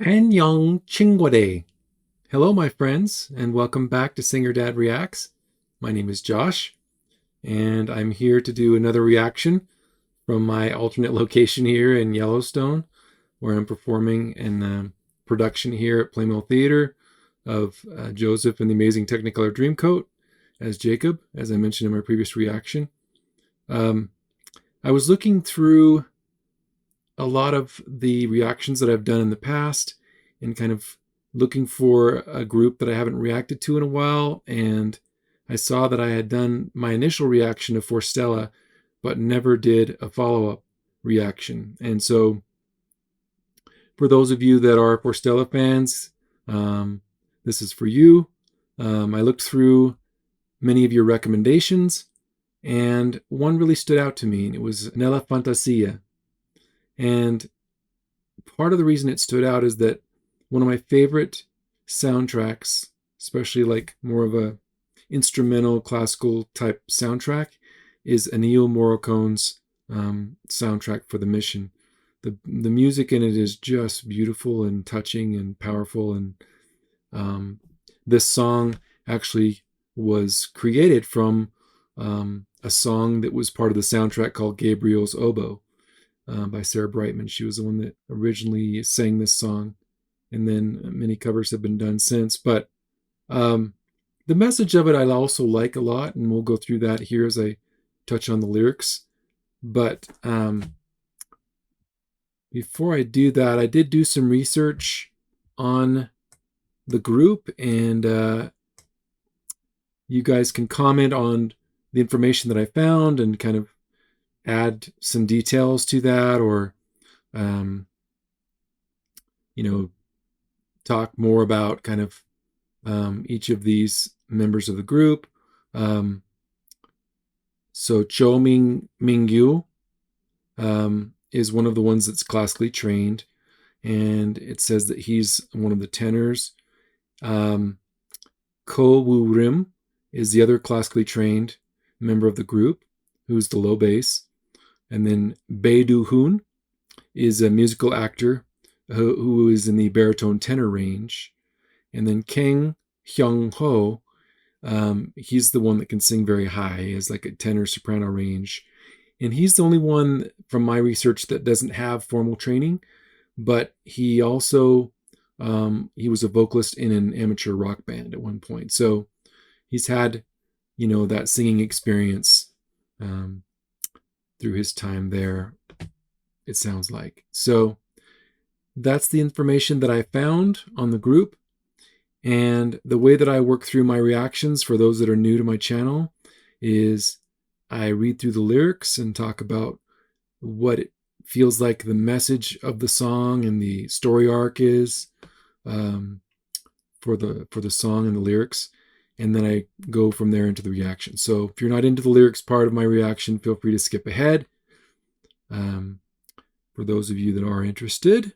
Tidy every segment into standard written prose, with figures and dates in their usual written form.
Annyeong Chingwade. Hello, my friends, and welcome back to Singer Dad Reacts. My name is Josh, and I'm here to do another reaction from my alternate location here in Yellowstone, where I'm performing in production here at Playmill Theater of Joseph and the Amazing Technicolor Dreamcoat as Jacob, as I mentioned in my previous reaction. I was looking through a lot of the reactions that I've done in the past and kind of looking for a group that I haven't reacted to in a while. And I saw that I had done my initial reaction to Forestella, but never did a follow-up reaction. And so for those of you that are Forestella fans, this is for you. I looked through many of your recommendations, and one really stood out to me, and it was Nella Fantasia. And part of the reason it stood out is that one of my favorite soundtracks, especially like more of a instrumental classical type soundtrack, is Ennio Morricone's soundtrack for The Mission. The music in it is just beautiful and touching and powerful, and this song actually was created from a song that was part of the soundtrack called Gabriel's Oboe by Sarah Brightman. She was the one that originally sang this song, and then many covers have been done since. But the message of it I also like a lot, and we'll go through that here as I touch on the lyrics. But before I do that, I did do some research on the group, and you guys can comment on the information that I found and kind of add some details to that, or talk more about kind of each of these members of the group. So Cho Mingyu is one of the ones that's classically trained, and it says that he's one of the tenors. Ko Woo Rim is the other classically trained member of the group, who's the low bass. And then Bae Do Hoon is a musical actor who is in the baritone tenor range. And then Kang Hyung Ho, he's the one that can sing very high. He has like a tenor soprano range. And he's the only one from my research that doesn't have formal training, but he also, he was a vocalist in an amateur rock band at one point. So he's had, that singing experience through his time there, it sounds like. So that's the information that I found on the group. And the way that I work through my reactions for those that are new to my channel is I read through the lyrics and talk about what it feels like the message of the song and the story arc is for the song and the lyrics. And then I go from there into the reaction. So if you're not into the lyrics part of my reaction, feel free to skip ahead. For those of you that are interested,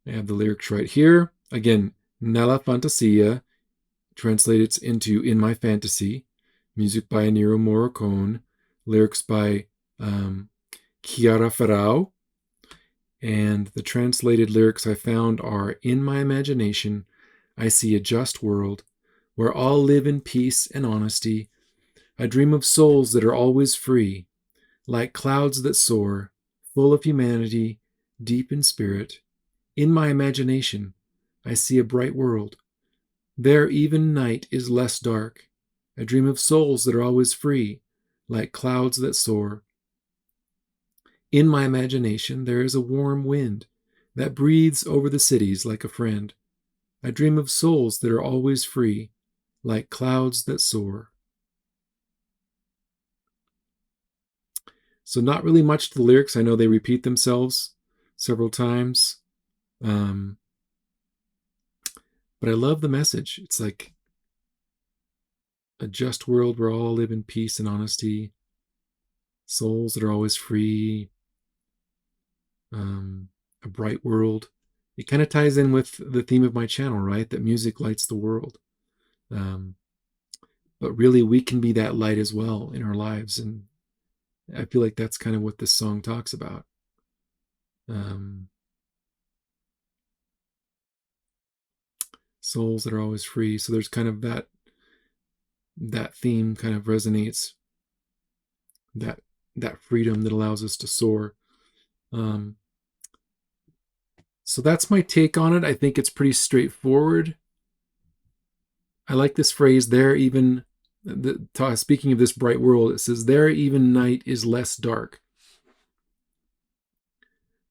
I have the lyrics right here. Again, Nella Fantasia translates into In My Fantasy. Music by Ennio Morricone. Lyrics by Chiara Ferrao. And the translated lyrics I found are, in my imagination, I see a just world where all live in peace and honesty. I dream of souls that are always free, like clouds that soar, full of humanity, deep in spirit. In my imagination, I see a bright world. There even night is less dark. I dream of souls that are always free, like clouds that soar. In my imagination, there is a warm wind that breathes over the cities like a friend. I dream of souls that are always free, like clouds that soar. So not really much to the lyrics. I know they repeat themselves several times. But I love the message. It's like a just world where all live in peace and honesty. Souls that are always free. A bright world. It kind of ties in with the theme of my channel, right? That music lights the world. But really, we can be that light as well in our lives. And I feel like that's kind of what this song talks about. souls that are always free. So there's kind of that theme kind of resonates, that freedom that allows us to soar. So that's my take on it. I think it's pretty straightforward. I like this phrase, there even, speaking of this bright world, it says, there even night is less dark.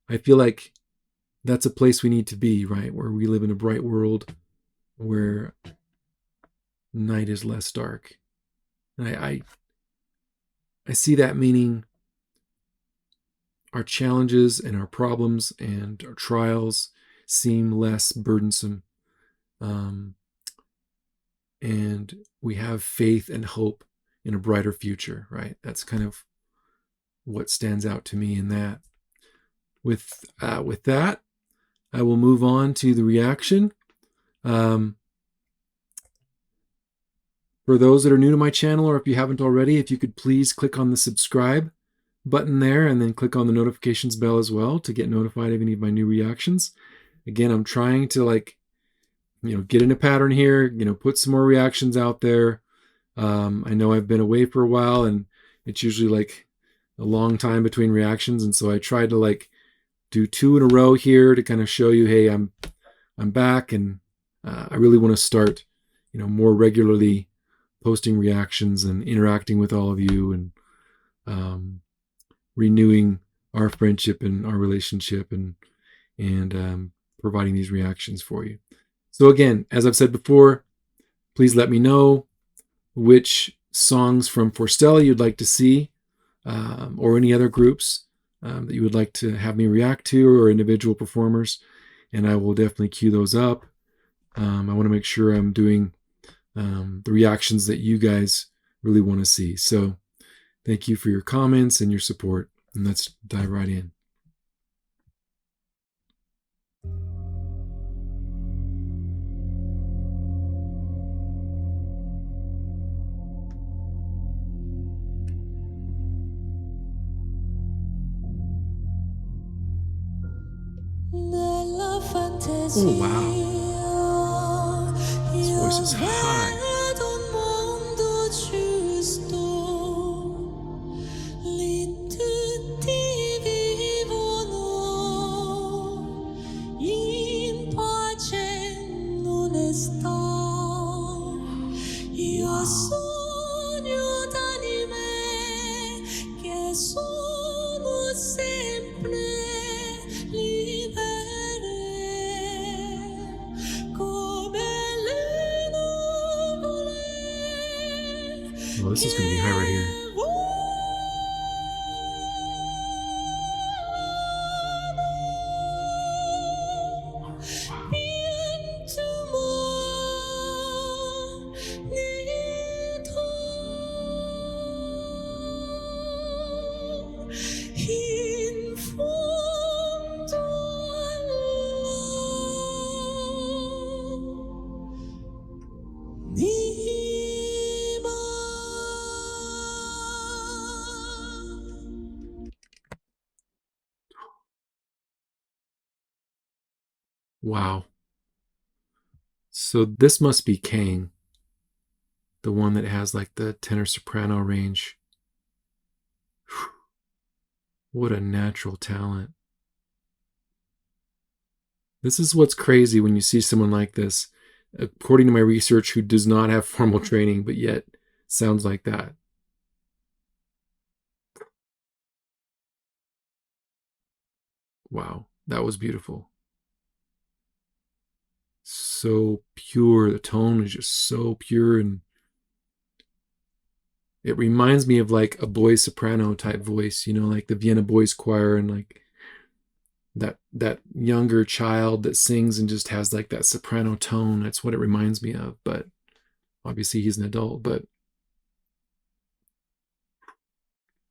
I feel like that's a place we need to be, right? Where we live in a bright world where night is less dark. And I see that meaning our challenges and our problems and our trials seem less burdensome. And we have faith and hope in a brighter future, right? That's kind of what stands out to me in that. With that, I will move on to the reaction. For those that are new to my channel, or if you haven't already, if you could please click on the subscribe button there and then click on the notifications bell as well to get notified of any of my new reactions. Again, I'm trying to get in a pattern here, put some more reactions out there. I know I've been away for a while and it's usually like a long time between reactions. And so I tried to do 2 in a row here to kind of show you, hey, I'm back, and I really want to start, more regularly posting reactions and interacting with all of you, and renewing our friendship and our relationship, and providing these reactions for you. So again, as I've said before, please let me know which songs from Forestella you'd like to see, or any other groups that you would like to have me react to, or individual performers, and I will definitely queue those up. I want to make sure I'm doing the reactions that you guys really want to see. So thank you for your comments and your support, and let's dive right in. Nella fantasia, oh wow, his voice is high. vedo un mondo giusto, lì tutti vivono in pace e in onestà. Io sogno d'anime che sono sempre Well, this is going to be high right here. Wow. So this must be Kang, the one that has the tenor soprano range. What a natural talent. This is what's crazy when you see someone like this, according to my research, who does not have formal training, but yet sounds like that. Wow, that was beautiful. So pure. The tone is just so pure, and it reminds me of a boys soprano type voice, like the Vienna Boys Choir, and that younger child that sings and just has that soprano tone. That's what it reminds me of. But obviously he's an adult. But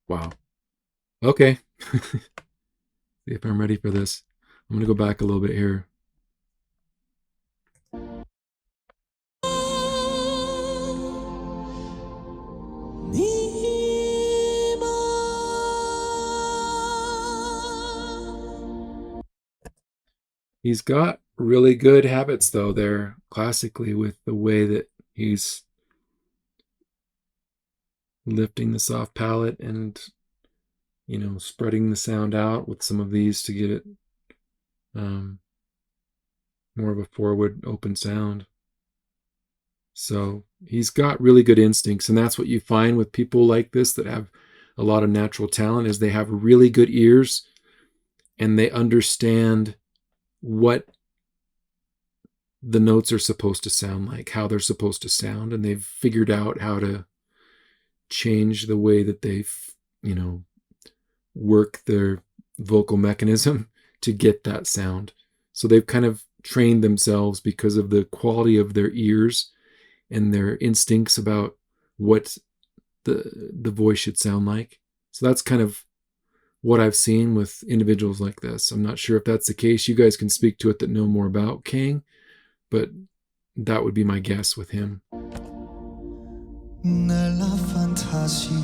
wow. Okay. See if I'm ready for this. I'm gonna go back a little bit here. He's got really good habits though there classically with the way that he's lifting the soft palate and spreading the sound out with some of these to get it um, more of a forward open sound. So he's got really good instincts, and that's what you find with people like this that have a lot of natural talent is they have really good ears and they understand what the notes are supposed to sound like, how they're supposed to sound, and they've figured out how to change the way that they've, work their vocal mechanism to get that sound. So they've kind of trained themselves because of the quality of their ears and their instincts about what the voice should sound like. So that's kind of what I've seen with individuals like this. I'm not sure if that's the case. You guys can speak to it that know more about Kang, but that would be my guess with him. Nella fantasia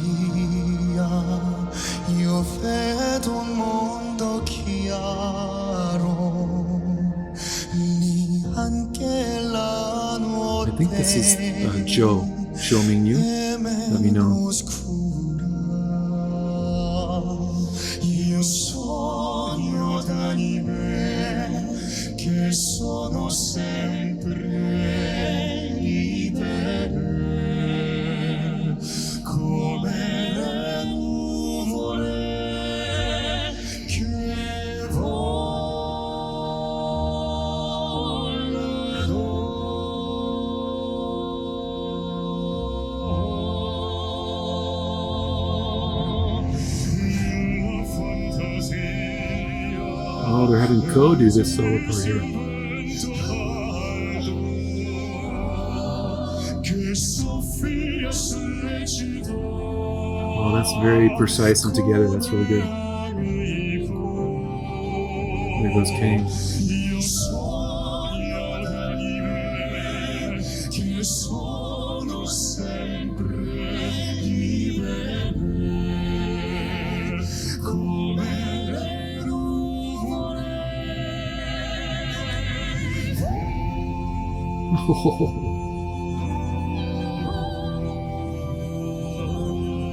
io vedo un mondo chiaro lì anche la I think this is Joe. Show me you. Let me know. Io sogno d'anime che sono sempre libere come le nuvole che Oh, they're having Ko do this solo part here. Oh, that's very precise and together. That's really good. There goes Kang.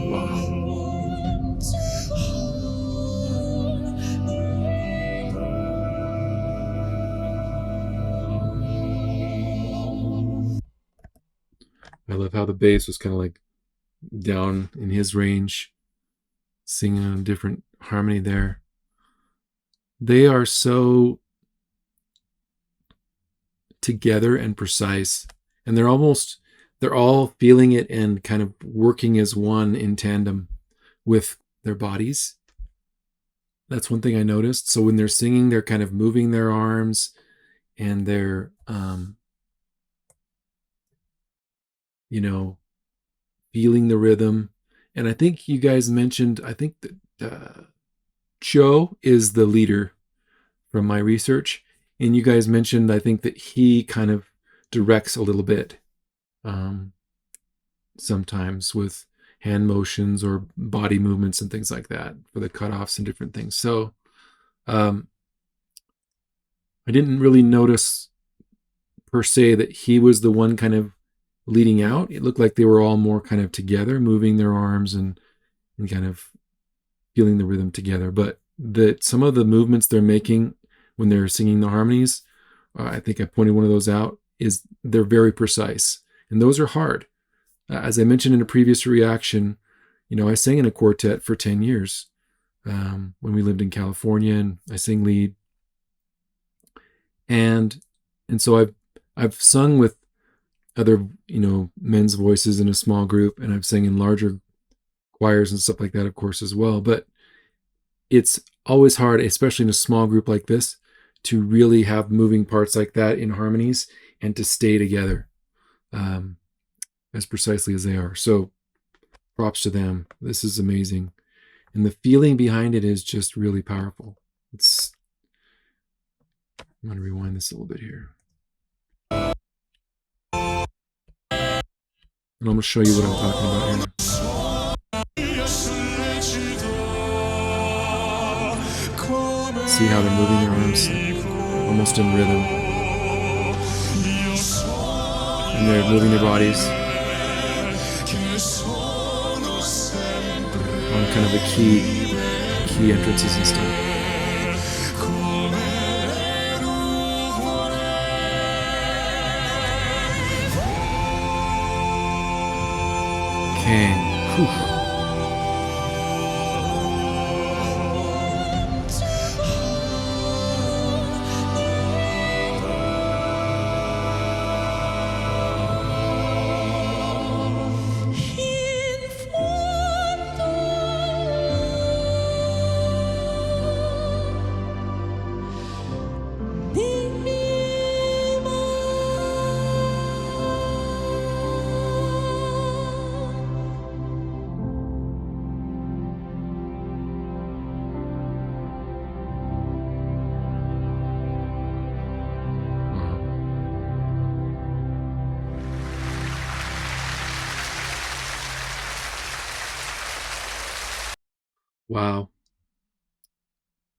Wow. I love how the bass was kind of like down in his range, singing a different harmony there. They are so together and precise, and they're all feeling it and kind of working as one in tandem with their bodies. That's one thing I noticed. So when they're singing, they're kind of moving their arms and they're feeling the rhythm. And I think you guys mentioned, I think that Joe is the leader from my research. And you guys mentioned, I think that he kind of directs a little bit sometimes with hand motions or body movements and things like that for the cutoffs and different things. So I didn't really notice per se that he was the one kind of leading out. It looked like they were all more kind of together, moving their arms and kind of feeling the rhythm together. But that some of the movements they're making when they're singing the harmonies, I think I pointed one of those out, is they're very precise. And those are hard. As I mentioned in a previous reaction, I sang in a quartet for 10 years when we lived in California, and I sang lead. And so I've sung with other, men's voices in a small group, and I've sang in larger choirs and stuff like that, of course, as well. But it's always hard, especially in a small group like this, to really have moving parts like that in harmonies and to stay together as precisely as they are. So props to them. This is amazing. And the feeling behind it is just really powerful. I'm going to rewind this a little bit here. And I'm going to show you what I'm talking about here. See how they're moving their arms almost in rhythm. and they're moving their bodies on kind of the key entrances and stuff. Okay. Whew. Wow.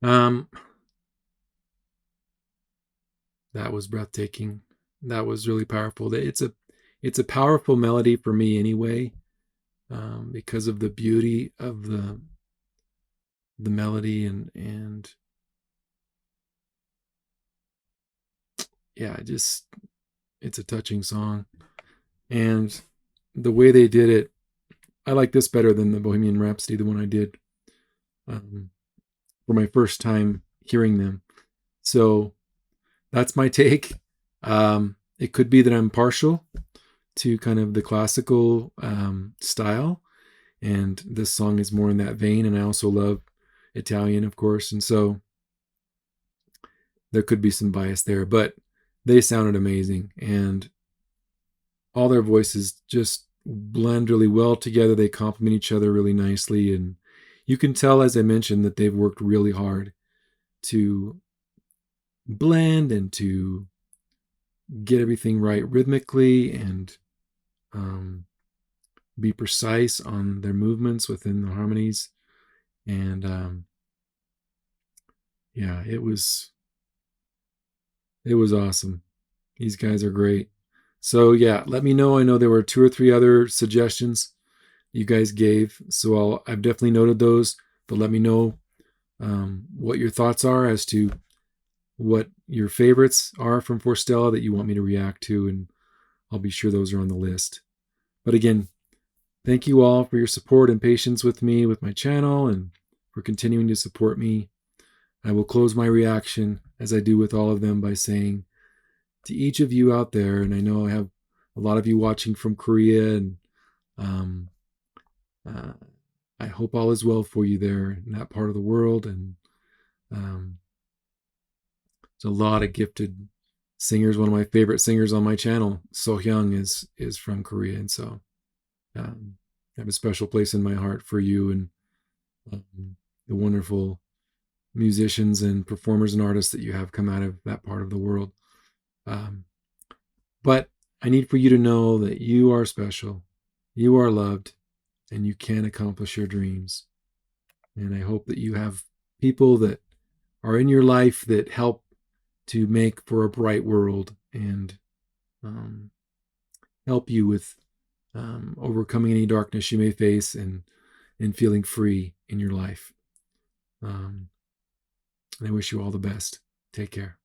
Um, that was breathtaking. That was really powerful. It's a powerful melody for me anyway, because of the beauty of the melody and yeah, it's a touching song. And the way they did it, I like this better than the Bohemian Rhapsody, the one I did um, for my first time hearing them. So that's my take. It could be that I'm partial to kind of the classical style, and this song is more in that vein. And I also love Italian, of course, and so there could be some bias there, but they sounded amazing, and all their voices just blend really well together. They complement each other really nicely, and you can tell, as I mentioned, that they've worked really hard to blend and to get everything right rhythmically and be precise on their movements within the harmonies. And yeah, it was awesome. These guys are great. So yeah, let me know. I know there were 2 or 3 other suggestions you guys gave, so I've definitely noted those. But let me know what your thoughts are as to what your favorites are from Forestella that you want me to react to, and I'll be sure those are on the list. But again, thank you all for your support and patience with me, with my channel, and for continuing to support me. I will close my reaction, as I do with all of them, by saying to each of you out there, and I know I have a lot of you watching from Korea, and uh, I hope all is well for you there in that part of the world. And there's a lot of gifted singers. One of my favorite singers on my channel, So Hyung, is from Korea, and so I have a special place in my heart for you and the wonderful musicians and performers and artists that you have come out of that part of the world. But I need for you to know that you are special, you are loved, and you can accomplish your dreams. And I hope that you have people that are in your life that help to make for a bright world and help you with overcoming any darkness you may face and feeling free in your life. And I wish you all the best. Take care.